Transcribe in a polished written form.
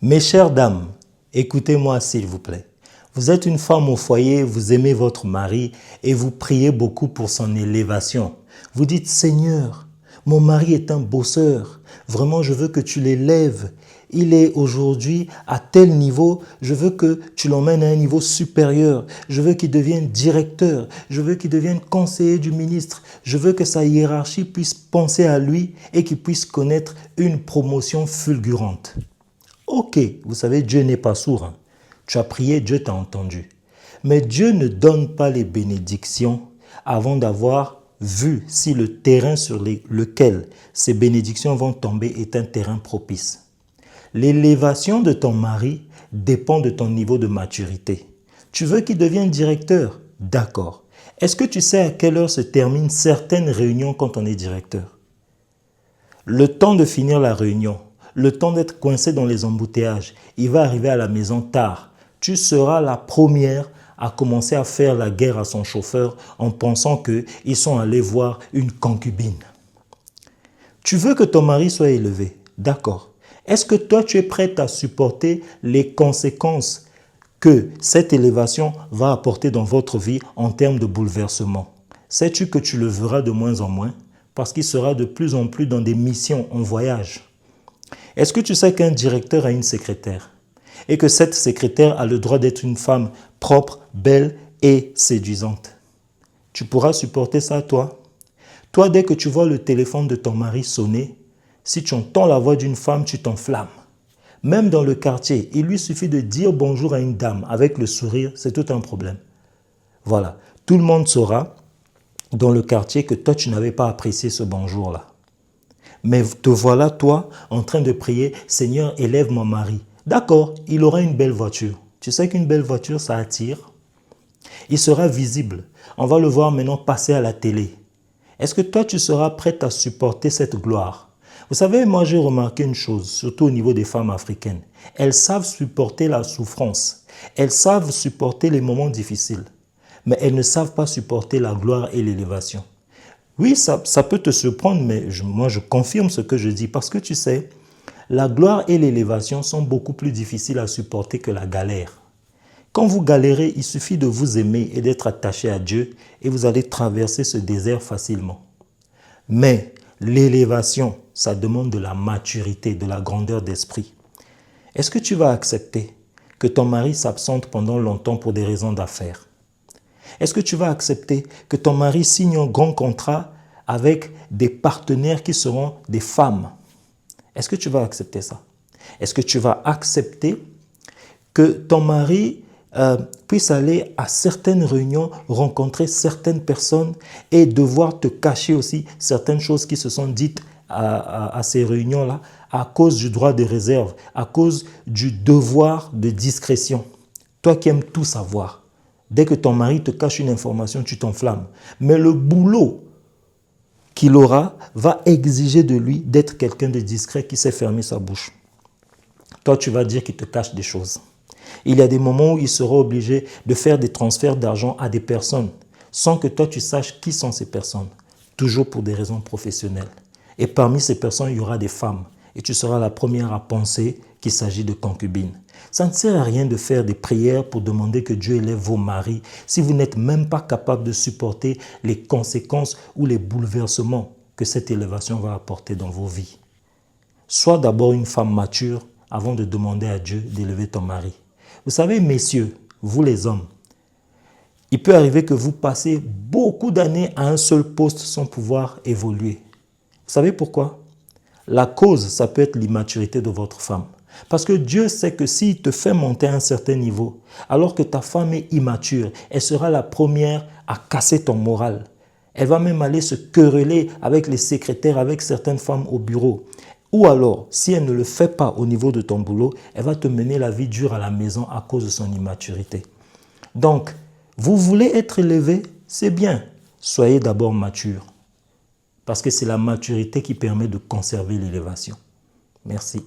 Mes chères dames, écoutez-moi s'il vous plaît. Vous êtes une femme au foyer, vous aimez votre mari et vous priez beaucoup pour son élévation. Vous dites, Seigneur, mon mari est un bosseur. Vraiment, je veux que tu l'élèves. Il est aujourd'hui à tel niveau, je veux que tu l'emmènes à un niveau supérieur. Je veux qu'il devienne directeur. Je veux qu'il devienne conseiller du ministre. Je veux que sa hiérarchie puisse penser à lui et qu'il puisse connaître une promotion fulgurante. Ok, vous savez, Dieu n'est pas sourd. Hein. Tu as prié, Dieu t'a entendu. Mais Dieu ne donne pas les bénédictions avant d'avoir vu si le terrain sur lequel ces bénédictions vont tomber est un terrain propice. L'élévation de ton mari dépend de ton niveau de maturité. Tu veux qu'il devienne directeur? D'accord. Est-ce que tu sais à quelle heure se terminent certaines réunions quand on est directeur? Le temps de finir la réunion, le temps d'être coincé dans les embouteillages, il va arriver à la maison tard. Tu seras la première à commencer à faire la guerre à son chauffeur en pensant qu'ils sont allés voir une concubine. Tu veux que ton mari soit élevé, d'accord. Est-ce que toi tu es prête à supporter les conséquences que cette élévation va apporter dans votre vie en termes de bouleversement? Sais-tu que tu le verras de moins en moins parce qu'il sera de plus en plus dans des missions en voyage? Est-ce que tu sais qu'un directeur a une secrétaire et que cette secrétaire a le droit d'être une femme propre, belle et séduisante? Tu pourras supporter ça, toi? Toi, dès que tu vois le téléphone de ton mari sonner, si tu entends la voix d'une femme, tu t'enflammes. Même dans le quartier, il lui suffit de dire bonjour à une dame avec le sourire, c'est tout un problème. Voilà, tout le monde saura dans le quartier que toi, tu n'avais pas apprécié ce bonjour-là. Mais te voilà, toi, en train de prier, Seigneur, élève mon mari. D'accord, il aura une belle voiture. Tu sais qu'une belle voiture, ça attire. Il sera visible. On va le voir maintenant passer à la télé. Est-ce que toi, tu seras prête à supporter cette gloire? Vous savez, moi, j'ai remarqué une chose, surtout au niveau des femmes africaines. Elles savent supporter la souffrance. Elles savent supporter les moments difficiles. Mais elles ne savent pas supporter la gloire et l'élévation. Oui, ça peut te surprendre, mais moi, je confirme ce que je dis. Parce que tu sais, la gloire et l'élévation sont beaucoup plus difficiles à supporter que la galère. Quand vous galérez, il suffit de vous aimer et d'être attaché à Dieu et vous allez traverser ce désert facilement. Mais l'élévation, ça demande de la maturité, de la grandeur d'esprit. Est-ce que tu vas accepter que ton mari s'absente pendant longtemps pour des raisons d'affaires? Est-ce que tu vas accepter que ton mari signe un grand contrat avec des partenaires qui seront des femmes? Est-ce que tu vas accepter ça? Est-ce que tu vas accepter que ton mari puisse aller à certaines réunions, rencontrer certaines personnes et devoir te cacher aussi certaines choses qui se sont dites à ces réunions-là à cause du droit de réserve, à cause du devoir de discrétion? Toi qui aimes tout savoir, dès que ton mari te cache une information, tu t'enflammes. Mais le boulot qu'il aura va exiger de lui d'être quelqu'un de discret qui sait fermer sa bouche. Toi, tu vas dire qu'il te cache des choses. Il y a des moments où il sera obligé de faire des transferts d'argent à des personnes sans que toi tu saches qui sont ces personnes, toujours pour des raisons professionnelles. Et parmi ces personnes, il y aura des femmes et tu seras la première à penser qu'il s'agit de concubines. Ça ne sert à rien de faire des prières pour demander que Dieu élève vos maris si vous n'êtes même pas capable de supporter les conséquences ou les bouleversements que cette élévation va apporter dans vos vies. Sois d'abord une femme mature avant de demander à Dieu d'élever ton mari. Vous savez, messieurs, vous les hommes, il peut arriver que vous passez beaucoup d'années à un seul poste sans pouvoir évoluer. Vous savez pourquoi? La cause, ça peut être l'immaturité de votre femme. Parce que Dieu sait que s'il te fait monter à un certain niveau, alors que ta femme est immature, elle sera la première à casser ton moral. Elle va même aller se quereller avec les secrétaires, avec certaines femmes au bureau. Ou alors, si elle ne le fait pas au niveau de ton boulot, elle va te mener la vie dure à la maison à cause de son immaturité. Donc, vous voulez être élevé, c'est bien. Soyez d'abord mature. Parce que c'est la maturité qui permet de conserver l'élévation. Merci.